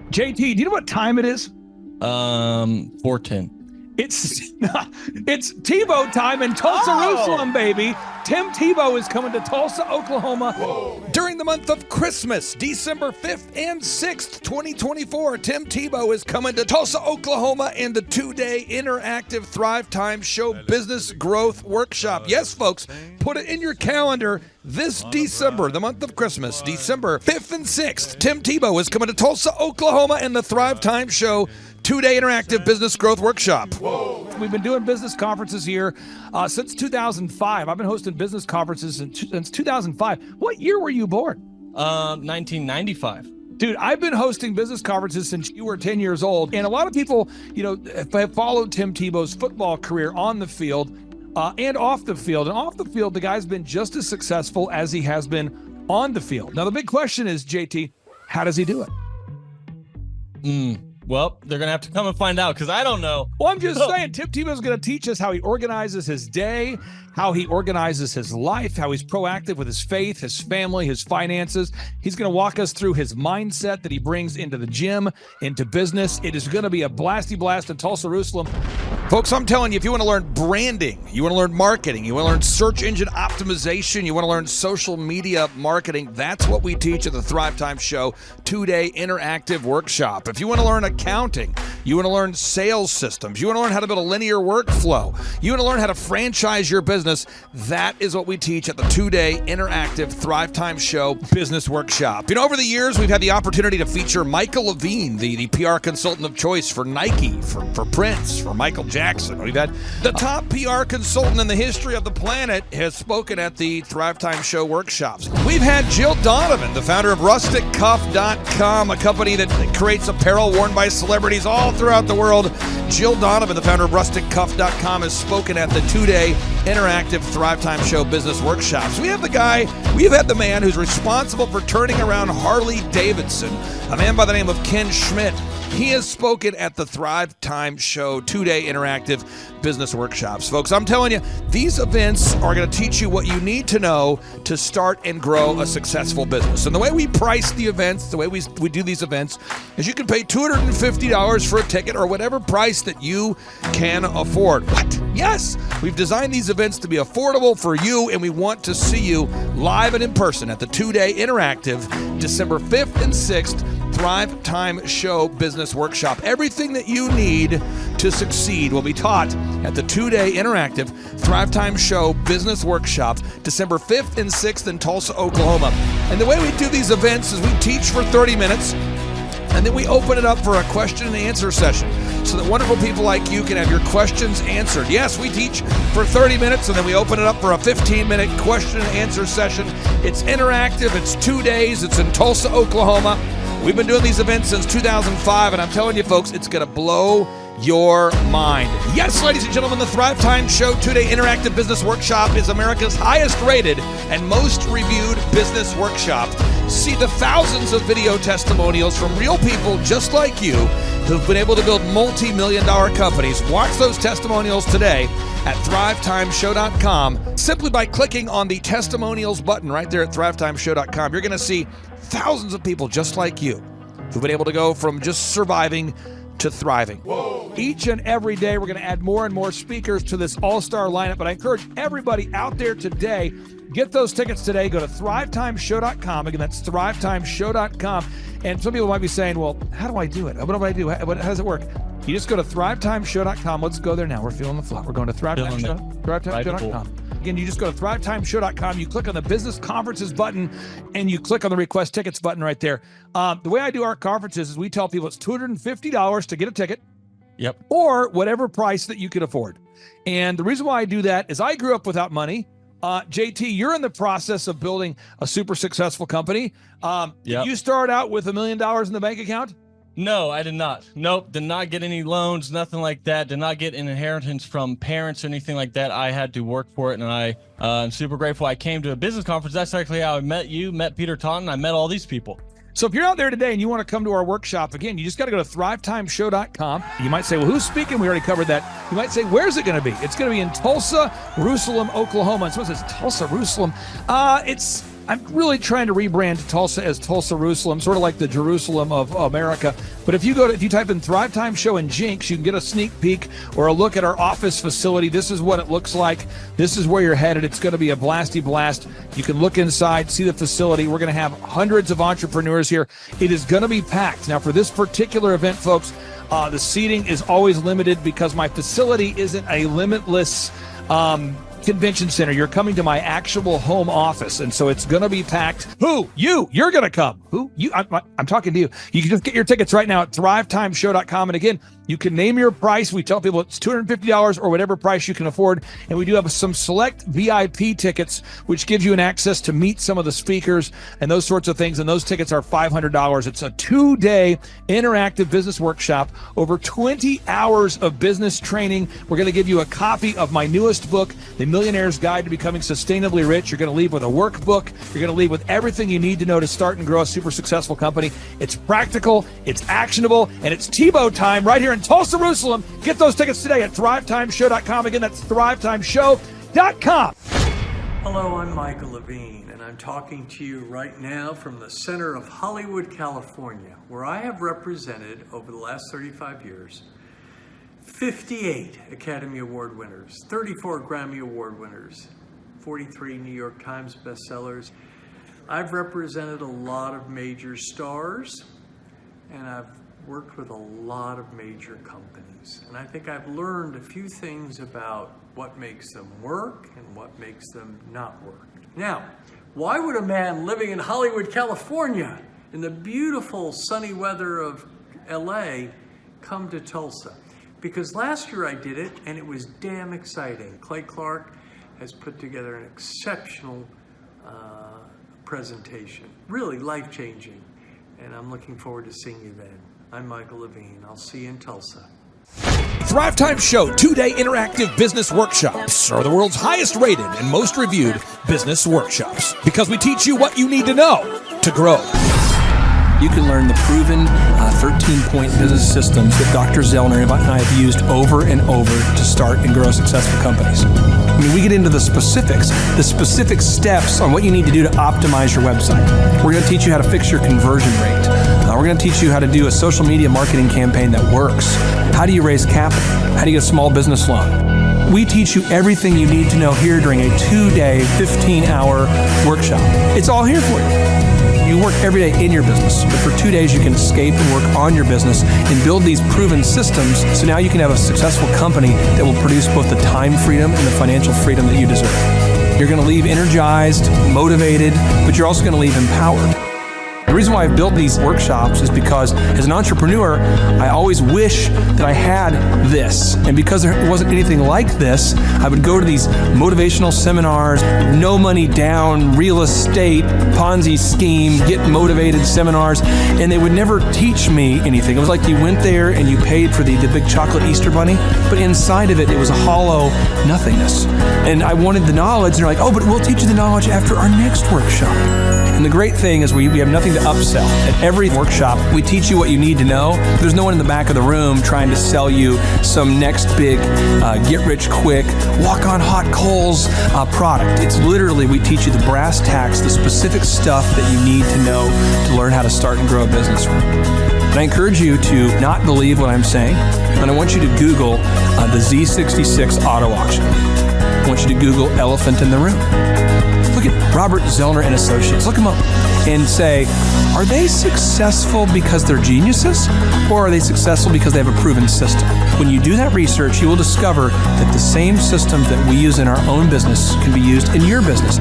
JT, do you know what time it is? 4:10. It's Tebow time in Tulsa, Jerusalem, baby. Tim Tebow is coming to Tulsa, Oklahoma. Whoa. During the month of Christmas, December 5th and 6th, 2024, Tim Tebow is coming to Tulsa, Oklahoma in the 2-day interactive Thrivetime Show Business Growth Workshop. Yes, folks, put it in your calendar. This December, the month of Christmas, December 5th and 6th, Tim Tebow is coming to Tulsa, Oklahoma in the Thrivetime Show 2-day interactive business growth workshop. Whoa. We've been doing business conferences here since 2005. I've been hosting business conferences since 2005. What year were you born? 1995. Dude, I've been hosting business conferences since you were 10 years old. And a lot of people, have followed Tim Tebow's football career on the field and off the field. And off the field, the guy's been just as successful as he has been on the field. Now, the big question is, JT, how does he do it? Well, they're going to have to come and find out, because I don't know. Well, I'm just saying, Tim Tebow is going to teach us how he organizes his day, how he organizes his life, how he's proactive with his faith, his family, his finances. He's going to walk us through his mindset that he brings into the gym, into business. It is going to be a blasty blast in Tulsa, Jerusalem. Folks, I'm telling you, if you want to learn branding, you want to learn marketing, you want to learn search engine optimization, you want to learn social media marketing, that's what we teach at the Thrivetime Show 2-day interactive workshop. If you want to learn accounting, you want to learn sales systems, you want to learn how to build a linear workflow, you want to learn how to franchise your business, that is what we teach at the 2-day interactive Thrivetime Show business workshop. Over the years, we've had the opportunity to feature Michael Levine, the PR consultant of choice for Nike, for Prince, for Michael Jackson. We've had the top PR consultant in the history of the planet has spoken at the Thrivetime Show workshops. We've had Jill Donovan, the founder of RusticCuff.com, a company that creates apparel worn by celebrities all throughout the world. Jill Donovan, the founder of RusticCuff.com, has spoken at the 2-day interactive Thrivetime Show business workshops. We have the man who's responsible for turning around Harley Davidson, a man by the name of Ken Schmidt. He has spoken at the Thrivetime Show 2-day interactive business workshops. Folks, I'm telling you, these events are going to teach you what you need to know to start and grow a successful business. And the way we price the events, the way we do these events, is you can pay $250 for a ticket, or whatever price that you can afford. What? Yes, we've designed these events to be affordable for you, and we want to see you live and in person at the 2-day interactive December 5th and 6th Thrivetime Show Business Workshop. Everything that you need to succeed will be taught at the 2-day interactive Thrivetime Show Business Workshop, December 5th and 6th in Tulsa, Oklahoma. And the way we do these events is we teach for 30 minutes, and then we open it up for a question and answer session so that wonderful people like you can have your questions answered. Yes, we teach for 30 minutes, and then we open it up for a 15-minute question and answer session. It's interactive. It's 2 days. It's in Tulsa, Oklahoma. We've been doing these events since 2005, and I'm telling you, folks, it's going to blow your mind. Yes, ladies and gentlemen, the Thrive Time Show 2-day interactive business workshop is America's highest rated and most reviewed business workshop. See the thousands of video testimonials from real people just like you who've been able to build multi-million-dollar companies. Watch those testimonials today at thrivetimeshow.com simply by clicking on the testimonials button right there at thrivetimeshow.com. You're going to see thousands of people just like you who've been able to go from just surviving to thriving. Whoa. Each and every day, we're going to add more and more speakers to this all-star lineup, but I encourage everybody out there today, get those tickets today. Go to thrivetimeshow.com. Again, that's thrivetimeshow.com. And some people might be saying, well, how do I do it? What do I do? How does it work? You just go to thrivetimeshow.com. Let's go there now. We're feeling the flow. We're going to thrivetimeshow.com. Again, you just go to thrivetimeshow.com. You click on the business conferences button, and you click on the request tickets button right there. The way I do our conferences is we tell people it's $250 to get a ticket. Yep. Or whatever price that you can afford. And the reason why I do that is I grew up without money. JT, you're in the process of building a super successful company. Did you start out with $1 million in the bank account? No, I did not. Nope, did not get any loans, nothing like that. Did not get an inheritance from parents or anything like that. I had to work for it, and I'm super grateful. I came to a business conference. That's actually how I met you, met Peter Taunton. I met all these people. So if you're out there today and you want to come to our workshop, again, you just got to go to thrivetimeshow.com. You might say, well, who's speaking? We already covered that. You might say, where's it going to be? It's going to be in Tulsa, Jerusalem, Oklahoma. And someone says, Tulsa, Jerusalem. I'm really trying to rebrand Tulsa as Tulsa, Jerusalem, sort of like the Jerusalem of America. But if you type in Thrive Time Show and Jinx, you can get a sneak peek or a look at our office facility. This is what it looks like. This is where you're headed. It's going to be a blasty blast. You can look inside, see the facility. We're going to have hundreds of entrepreneurs here. It is going to be packed. Now, for this particular event, folks, the seating is always limited because my facility isn't a limitless convention center. You're coming to my actual home office, and so it's going to be packed. Who? You're going to come. Who? You? I'm talking to you. You can just get your tickets right now at thrivetimeshow.com. And again, you can name your price. We tell people it's $250 or whatever price you can afford. And we do have some select VIP tickets, which gives you an access to meet some of the speakers and those sorts of things. And those tickets are $500. It's a 2-day interactive business workshop, over 20 hours of business training. We're going to give you a copy of my newest book, The Millionaire's Guide to Becoming Sustainably Rich. You're going to leave with a workbook. You're going to leave with everything you need to know to start and grow a super successful company. It's practical, it's actionable, and it's Tebow time right here in Tulsa, Jerusalem. Get those tickets today at thrivetimeshow.com. Again, that's thrivetimeshow.com. Hello, I'm Michael Levine, and I'm talking to you right now from the center of Hollywood, California, where I have represented over the last 35 years 58 Academy Award winners, 34 Grammy Award winners, 43 New York Times bestsellers. I've represented a lot of major stars, and I've worked with a lot of major companies. And I think I've learned a few things about what makes them work and what makes them not work. Now, why would a man living in Hollywood, California, in the beautiful sunny weather of LA, come to Tulsa? Because last year I did it, and it was damn exciting. Clay Clark has put together an exceptional presentation, really life-changing, and I'm looking forward to seeing you then. I'm Michael Levine. I'll see you in Tulsa. Thrive Time Show 2-day interactive business workshops are the world's highest rated and most reviewed business workshops because we teach you what you need to know to grow. You can learn the proven 13-point business systems that Dr. Zellner and I have used over and over to start and grow successful companies. I mean, we get into the specific steps on what you need to do to optimize your website. We're going to teach you how to fix your conversion rate. We're going to teach you how to do a social media marketing campaign that works. How do you raise capital? How do you get a small business loan? We teach you everything you need to know here during a 2-day, 15-hour workshop. It's all here for you. You work every day in your business, but for 2 days you can escape and work on your business and build these proven systems so now you can have a successful company that will produce both the time freedom and the financial freedom that you deserve. You're going to leave energized, motivated, but you're also going to leave empowered. The reason why I've built these workshops is because as an entrepreneur, I always wish that I had this. And because there wasn't anything like this, I would go to these motivational seminars, no money down, real estate, Ponzi scheme, get motivated seminars, and they would never teach me anything. It was like you went there and you paid for the big chocolate Easter bunny, but inside of it was a hollow nothingness. And I wanted the knowledge, and they're like, oh, but we'll teach you the knowledge after our next workshop. And the great thing is we have nothing to upsell. At every workshop, we teach you what you need to know. There's no one in the back of the room trying to sell you some next big get-rich-quick, walk-on-hot coals product. It's literally, we teach you the brass tacks, the specific stuff that you need to know to learn how to start and grow a business. And I encourage you to not believe what I'm saying, and I want you to Google the Z66 auto auction. I want you to Google elephant in the room. Look at Robert Zellner and Associates. Look them up and say, are they successful because they're geniuses, or are they successful because they have a proven system? When you do that research, you will discover that the same systems that we use in our own business can be used in your business.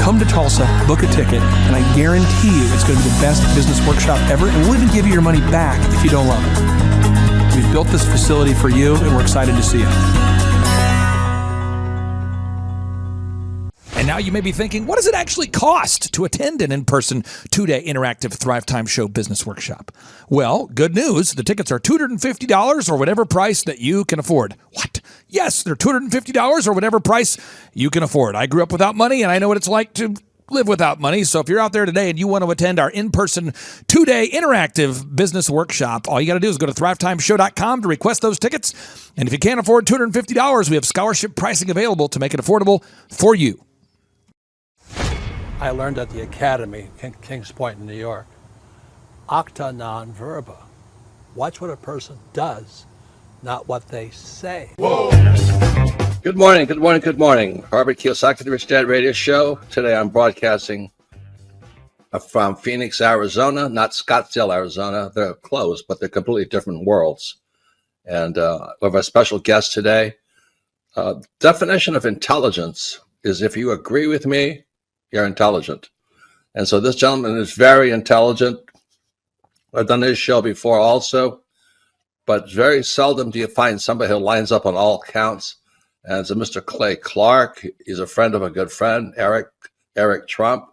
Come to Tulsa, book a ticket, and I guarantee you it's going to be the best business workshop ever, and we'll even give you your money back if you don't love it. We've built this facility for you, and we're excited to see you. And now you may be thinking, what does it actually cost to attend an in-person 2-day interactive Thrivetime Show business workshop? Well, good news. The tickets are $250 or whatever price that you can afford. What? Yes, they're $250 or whatever price you can afford. I grew up without money, and I know what it's like to live without money. So if you're out there today and you want to attend our in-person 2-day interactive business workshop, all you got to do is go to thrivetimeshow.com to request those tickets. And if you can't afford $250, we have scholarship pricing available to make it affordable for you. I learned at the Academy, Kings Point in New York, acta non verba. Watch what a person does, not what they say. Whoa. Good morning, good morning, good morning. Robert Kiyosaki, the Rich Dad Radio Show. Today I'm broadcasting from Phoenix, Arizona, not Scottsdale, Arizona. They're close, but they're completely different worlds. And we have a special guest today. Definition of intelligence is if you agree with me, you're intelligent. And so this gentleman is very intelligent. I've done his show before also, but very seldom do you find somebody who lines up on all counts. And it's a Mr. Clay Clark. He's a friend of a good friend, Eric Trump.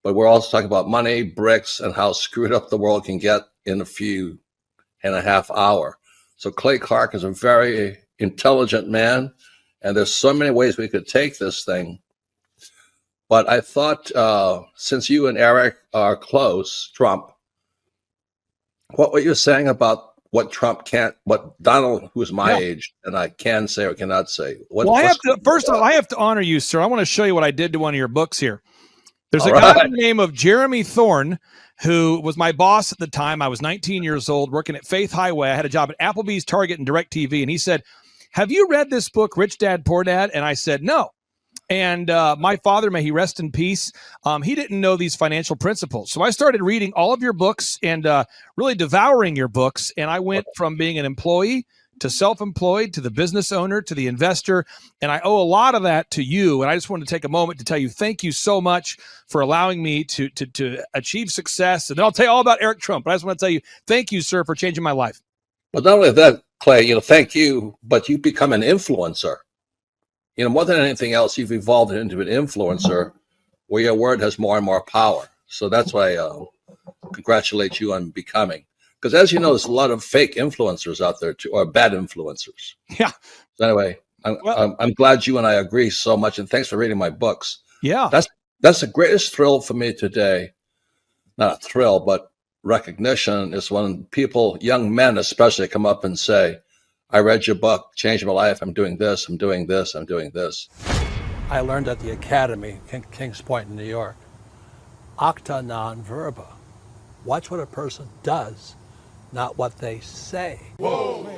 But we're also talking about money, bricks, and how screwed up the world can get in a few and a half hour. So Clay Clark is a very intelligent man, and there's so many ways we could take this thing. But I thought, since you and Eric are close, Trump, what were you saying about what Trump can't, what Donald, who's my age, and I can say or cannot say? First of all, I have to honor you, sir. I want to show you what I did to one of your books here. There's a guy by the name of Jeremy Thorne, who was my boss at the time. I was 19 years old, working at Faith Highway. I had a job at Applebee's, Target, and DirecTV. And he said, have you read this book, Rich Dad, Poor Dad? And I said, no. And my father, may he rest in peace, he didn't know these financial principles. So I started reading all of your books and really devouring your books. And I went from being an employee to self-employed to the business owner to the investor. And I owe a lot of that to you. And I just wanted to take a moment to tell you thank you so much for allowing me to achieve success. And then I'll tell you all about Eric Trump. But I just want to tell you thank you, sir, for changing my life. Well, not only that, Clay, thank you, but you become an influencer. More than anything else, you've evolved into an influencer where your word has more and more power. So that's why I congratulate you on becoming. Because as you know, there's a lot of fake influencers out there too, or bad influencers. Yeah. So anyway, I'm glad you and I agree so much, and thanks for reading my books. Yeah. That's the greatest thrill for me today. Not a thrill, but recognition is when people, young men especially, come up and say, I read your book, changed my life. I'm doing this, I'm doing this, I'm doing this. I learned at the Academy, Kings Point in New York, acta non verba. Watch what a person does, not what they say. Whoa.